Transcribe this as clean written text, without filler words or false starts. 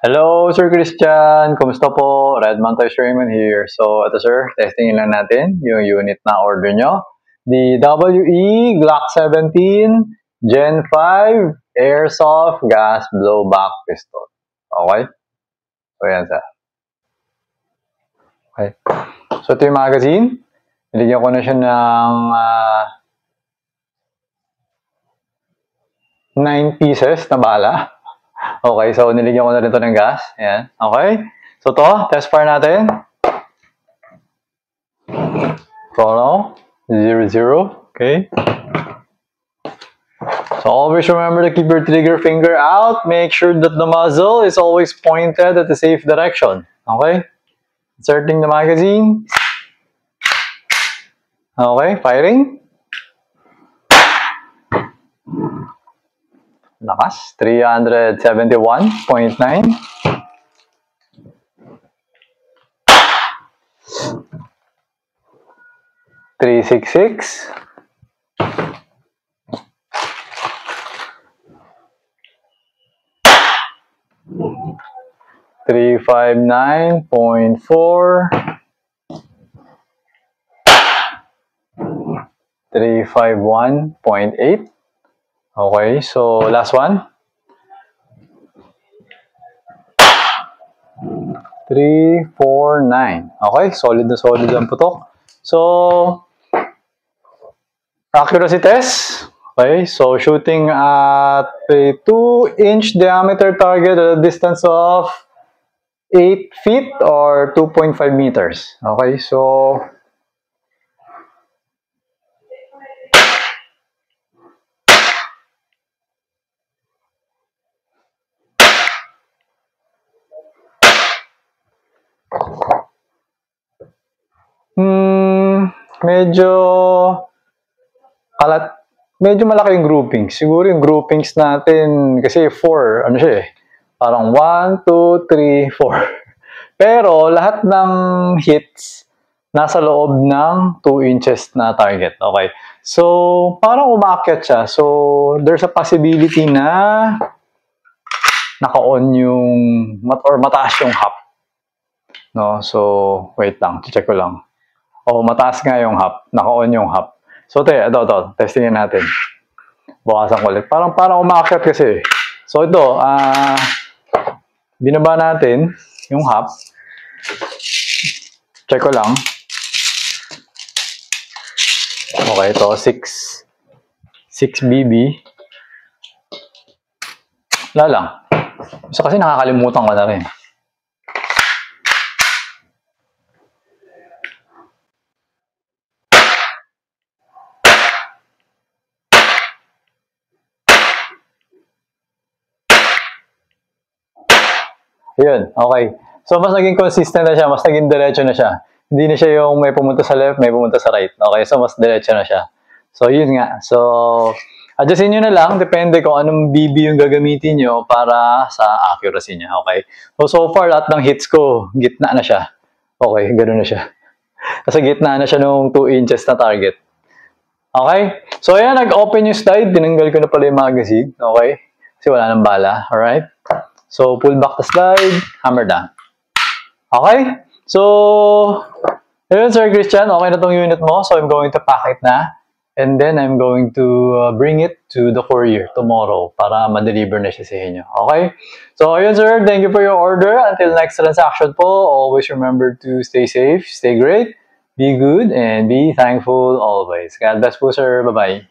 Hello, Sir Christian. Kumusta po? Redman Toys Raymond here. So, ito sir, testingin lang natin yung unit na order nyo. The WE Glock 17 Gen 5 Airsoft Gas Blowback Pistol. Okay? So, yan sir. Okay. So, ito yung magazine. Niligyan ko na siya ng 9 pieces na bala. Okay, so niligyan ko na rin ito ng gas. Ayan. Okay. So to, test fire natin. Chrono, 0, 0. Okay. So always remember to keep your trigger finger out. Make sure that the muzzle is always pointed at the safe direction. Okay. Inserting the magazine. Okay, firing. Lakas, 371.9. 366. 359.4. 351.8. Okay, so last one. 349. Okay, solid na solid ang putok. So, accuracy test. Okay, so shooting at a 2-inch diameter target at a distance of 8 feet or 2.5 meters. Okay, so medyo malaki yung groupings. Siguro yung groupings natin, kasi 4, ano siya eh, parang 1, 2, 3, 4. Pero lahat ng hits nasa loob ng 2 inches na target. Okay. So, parang umaakyat siya. So, there's a possibility na naka-on yung, or mataas yung hop. No? So, wait lang. Check ko lang. Oh, mataas nga yung hop. Naka-on yung hop. So, ito. Testingin natin. Bukasan ko ulit. Parang umaakyat kasi. So, ito. Binaba natin yung hop. Check ko lang. Okay, ito. 6 BB. Wala lang. So, kasi nakakalimutan ko na rin. Yun, okay. So, mas naging consistent na siya, mas naging diretso na siya. Hindi na siya yung may pumunta sa left, may pumunta sa right. Okay, so mas diretso na siya. So, yun nga. So, adjustin nyo na lang, depende kung anong BB yung gagamitin nyo para sa accuracy niya. Okay. So far, lahat ng hits ko, gitna na siya. Okay, ganoon na siya. Kasi gitna na siya nung 2 inches na target. Okay? So, ayan, nag-open yung slide. Tinanggal ko na pala yung magazine. Okay? Kasi wala nang bala. Alright? So, pull back the slide, hammer down. Okay? So, ayun, Sir Christian, okay na tong unit mo. So, I'm going to pack it na. And then, I'm going to bring it to the courier tomorrow para ma-deliver na siya sa inyo. Okay? So, ayun, sir. Thank you for your order. Until next transaction po, always remember to stay safe, stay great, be good, and be thankful always. God bless po, sir. Bye-bye.